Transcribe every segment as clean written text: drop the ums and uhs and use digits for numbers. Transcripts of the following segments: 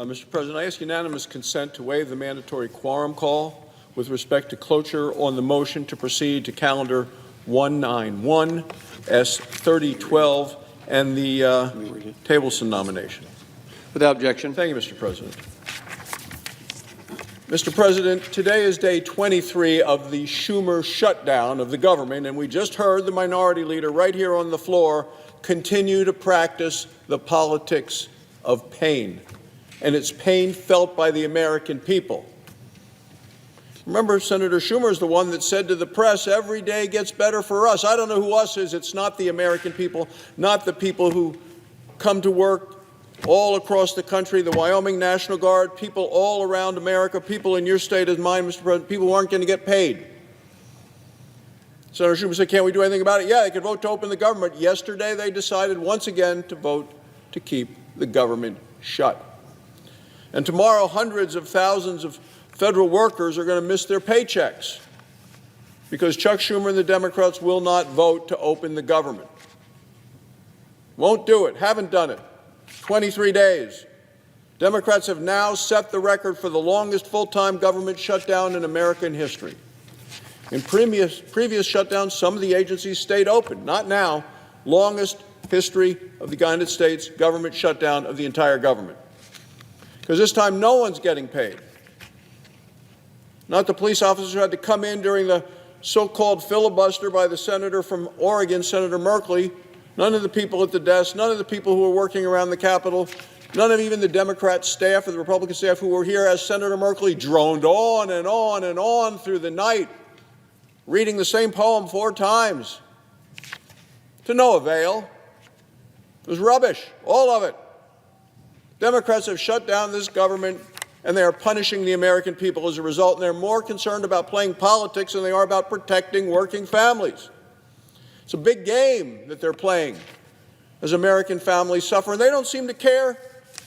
Mr. President, I ask unanimous consent to waive the mandatory quorum call with respect to cloture on the motion to proceed to calendar 191 S3012 and the Tableson nomination. Without objection. Thank you, Mr. President. Mr. President, today is day 23 of the Schumer shutdown of the government, and we just heard the minority leader right here on the floor continue to practice the politics of pain, and it's pain felt by the American people. Remember, Senator Schumer is the one that said to the press, every day gets better for us. I don't know who us is. It's not the American people, not the people who come to work all across the country, the Wyoming National Guard, people all around America, people in your state as mine, Mr. President, people who aren't going to get paid. Senator Schumer said, can't we do anything about it? Yeah, they could vote to open the government. Yesterday, they decided once again to vote to keep the government shut. And tomorrow, hundreds of thousands of federal workers are going to miss their paychecks because Chuck Schumer and the Democrats will not vote to open the government. Won't do it, haven't done it. 23 days. Democrats have now set the record for the longest full-time government shutdown in American history. In previous shutdowns, some of the agencies stayed open. Not now. Longest history of the United States government shutdown of the entire government. Because this time no one's getting paid. Not the police officers who had to come in during the so-called filibuster by the senator from Oregon, Senator Merkley. None of the people at the desk, none of the people who were working around the Capitol, none of even the Democrat staff or the Republican staff who were here as Senator Merkley droned on and on and on through the night, reading the same poem 4 times, to no avail. It was rubbish, all of it. Democrats have shut down this government, and they are punishing the American people as a result, and they're more concerned about playing politics than they are about protecting working families. It's a big game that they're playing as American families suffer, and they don't seem to care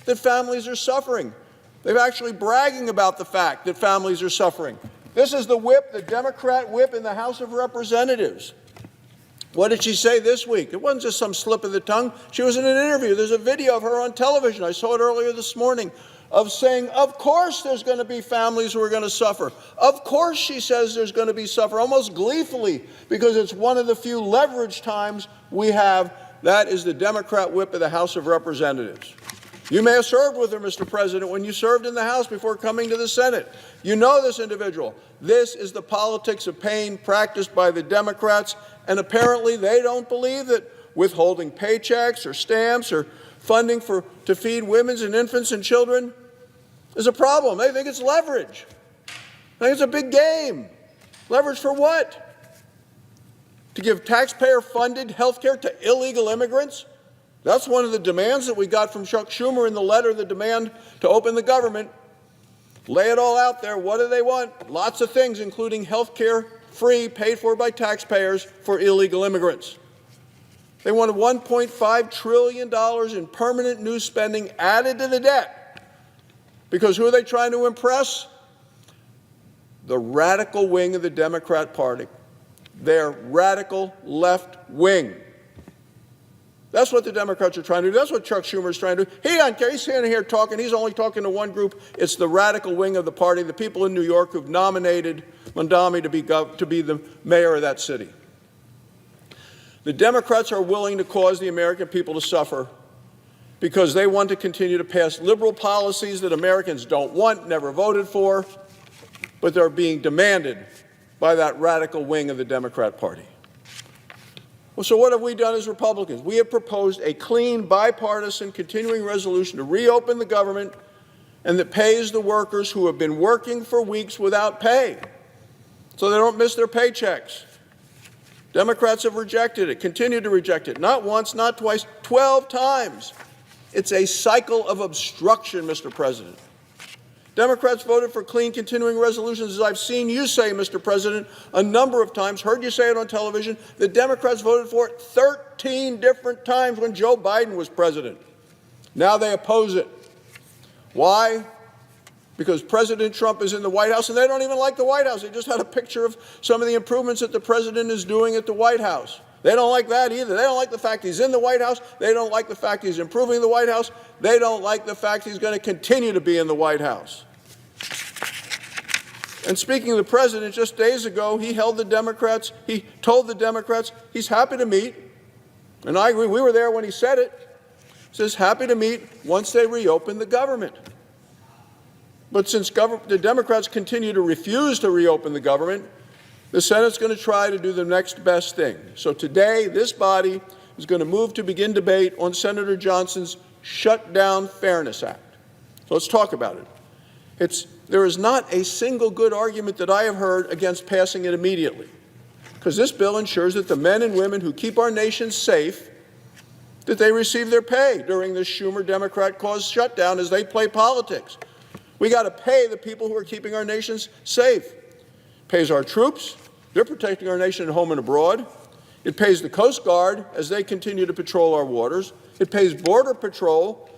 that families are suffering. They're actually bragging about the fact that families are suffering. This is the whip, the Democrat whip in the House of Representatives. What did she say this week? It wasn't just some slip of the tongue. She was in an interview. There's a video of her on television. I saw it earlier this morning, of saying, of course there's going to be families who are going to suffer. Of course, she says, there's going to be suffer, almost gleefully, because it's one of the few leverage times we have. That is the Democrat whip of the House of Representatives. You may have served with her, Mr. President, when you served in the House before coming to the Senate. You know this individual. This is the politics of pain practiced by the Democrats, and apparently they don't believe that withholding paychecks or stamps or funding to feed women and infants and children is a problem. They think it's leverage. They think it's a big game. Leverage for what? To give taxpayer-funded health care to illegal immigrants? That's one of the demands that we got from Chuck Schumer in the letter, the demand to open the government. Lay it all out there. What do they want? Lots of things, including health care free, paid for by taxpayers for illegal immigrants. They wanted $1.5 trillion in permanent new spending added to the debt. Because who are they trying to impress? The radical wing of the Democrat Party. Their radical left wing. That's what the Democrats are trying to do. That's what Chuck Schumer is trying to do. He doesn't care. He's standing here talking. He's only talking to one group. It's the radical wing of the party, the people in New York who've nominated Mondami to be the mayor of that city. The Democrats are willing to cause the American people to suffer because they want to continue to pass liberal policies that Americans don't want, never voted for, but they're being demanded by that radical wing of the Democrat Party. Well, so what have we done as Republicans? We have proposed a clean, bipartisan, continuing resolution to reopen the government and that pays the workers who have been working for weeks without pay so they don't miss their paychecks. Democrats have rejected it, continue to reject it, not once, not twice, 12 times. It's a cycle of obstruction, Mr. President. Democrats voted for clean continuing resolutions, as I've seen you say, Mr. President, a number of times, heard you say it on television. The Democrats voted for it 13 different times when Joe Biden was president. Now they oppose it. Why? Because President Trump is in the White House, and they don't even like the White House. They just had a picture of some of the improvements that the president is doing at the White House. They don't like that either. They don't like the fact he's in the White House. They don't like the fact he's improving the White House. They don't like the fact he's going to continue to be in the White House. And speaking of the president, just days ago, he told the Democrats he's happy to meet. And I agree, we were there when he said it. He says happy to meet once they reopen the government. But since the Democrats continue to refuse to reopen the government, the Senate's going to try to do the next best thing. So today, this body is going to move to begin debate on Senator Johnson's Shutdown Fairness Act. So let's talk about it. There is not a single good argument that I have heard against passing it immediately, because this bill ensures that the men and women who keep our nation safe, that they receive their pay during this Schumer Democrat-caused shutdown as they play politics. We got to pay the people who are keeping our nations safe. It pays our troops. They're protecting our nation at home and abroad. It pays the Coast Guard as they continue to patrol our waters. It pays Border Patrol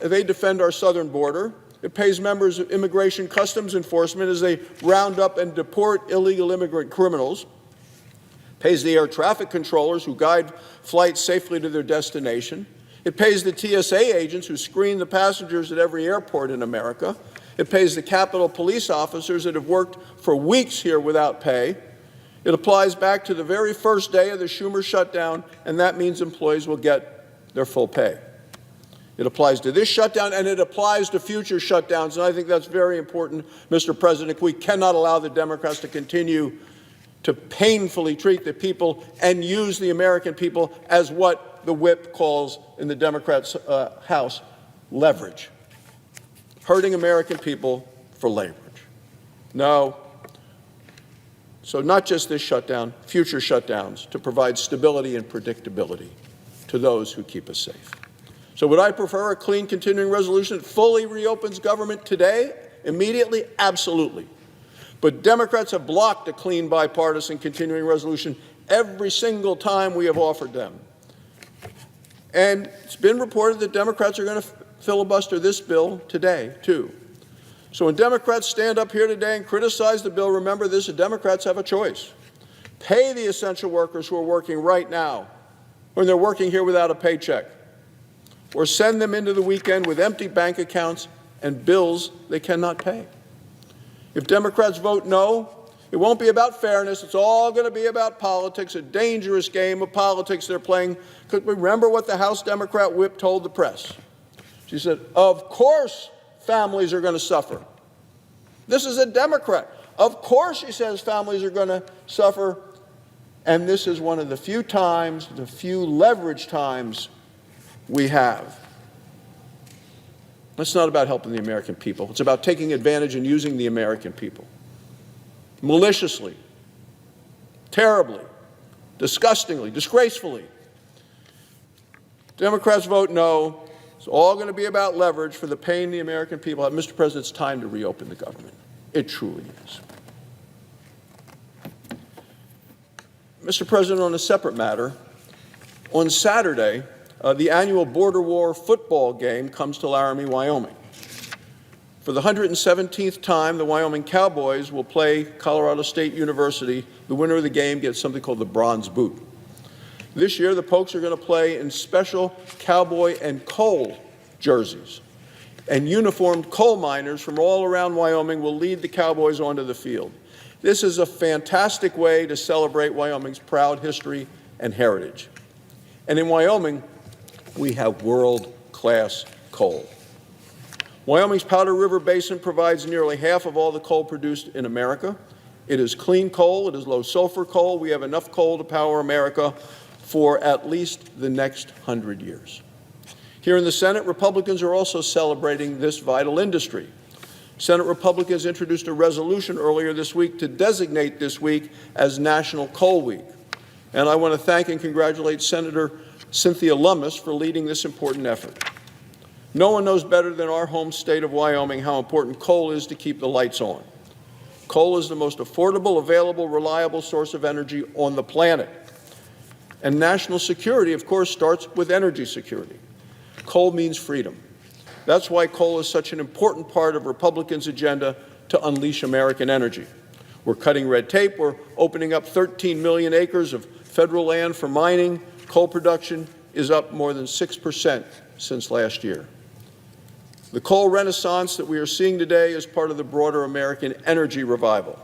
as they defend our southern border. It pays members of Immigration Customs Enforcement as they round up and deport illegal immigrant criminals. It pays the air traffic controllers who guide flights safely to their destination. It pays the TSA agents who screen the passengers at every airport in America. It pays the Capitol Police officers that have worked for weeks here without pay. It applies back to the very first day of the Schumer shutdown, and that means employees will get their full pay. It applies to this shutdown, and it applies to future shutdowns, and I think that's very important, Mr. President. We cannot allow the Democrats to continue to painfully treat the people and use the American people as what the whip calls in the Democrats' House leverage. Hurting American people for leverage. No. So not just this shutdown, future shutdowns to provide stability and predictability to those who keep us safe. So would I prefer a clean continuing resolution that fully reopens government today, immediately? Absolutely. But Democrats have blocked a clean bipartisan continuing resolution every single time we have offered them. And it's been reported that Democrats are going to filibuster this bill today, too. So when Democrats stand up here today and criticize the bill, remember this: the Democrats have a choice. Pay the essential workers who are working right now when they're working here without a paycheck, or send them into the weekend with empty bank accounts and bills they cannot pay. If Democrats vote no, it won't be about fairness. It's all going to be about politics, a dangerous game of politics they're playing. Because remember what the House Democrat whip told the press. She said, of course families are going to suffer. This is a Democrat. Of course, she says, families are going to suffer. And this is one of the few times, the few leverage times we have. It's not about helping the American people. It's about taking advantage and using the American people. Maliciously, terribly, disgustingly, disgracefully. Democrats vote no. It's all going to be about leverage for the pain the American people have. Mr. President, it's time to reopen the government. It truly is. Mr. President, on a separate matter, on Saturday, the annual Border War football game comes to Laramie, Wyoming. For the 117th time, the Wyoming Cowboys will play Colorado State University. The winner of the game gets something called the Bronze Boot. This year, the Pokes are going to play in special cowboy and coal jerseys. And uniformed coal miners from all around Wyoming will lead the Cowboys onto the field. This is a fantastic way to celebrate Wyoming's proud history and heritage. And in Wyoming, we have world-class coal. Wyoming's Powder River Basin provides nearly half of all the coal produced in America. It is clean coal. It is low-sulfur coal. We have enough coal to power America for at least the next 100 years. Here in the Senate, Republicans are also celebrating this vital industry. Senate Republicans introduced a resolution earlier this week to designate this week as National Coal Week. And I want to thank and congratulate Senator Cynthia Lummis for leading this important effort. No one knows better than our home state of Wyoming how important coal is to keep the lights on. Coal is the most affordable, available, reliable source of energy on the planet. And national security, of course, starts with energy security. Coal means freedom. That's why coal is such an important part of Republicans' agenda to unleash American energy. We're cutting red tape. We're opening up 13 million acres of Federal land for mining, coal production is up more than 6% since last year. The coal renaissance that we are seeing today is part of the broader American energy revival.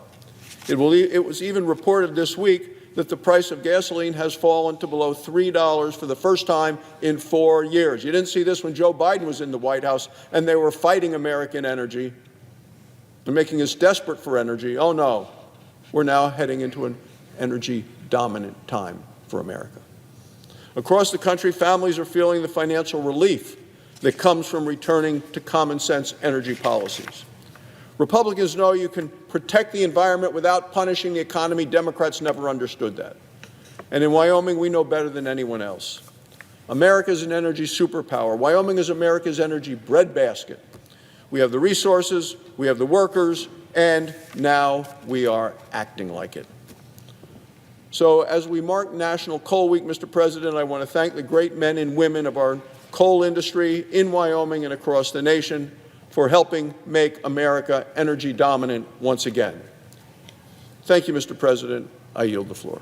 It was even reported this week that the price of gasoline has fallen to below $3 for the first time in 4 years. You didn't see this when Joe Biden was in the White House and they were fighting American energy and making us desperate for energy. Oh no, we're now heading into an energy-dominant time for America. Across the country, families are feeling the financial relief that comes from returning to common-sense energy policies. Republicans know you can protect the environment without punishing the economy. Democrats never understood that. And in Wyoming, we know better than anyone else. America is an energy superpower. Wyoming is America's energy breadbasket. We have the resources, we have the workers, and now we are acting like it. So as we mark National Coal Week, Mr. President, I want to thank the great men and women of our coal industry in Wyoming and across the nation for helping make America energy dominant once again. Thank you, Mr. President. I yield the floor.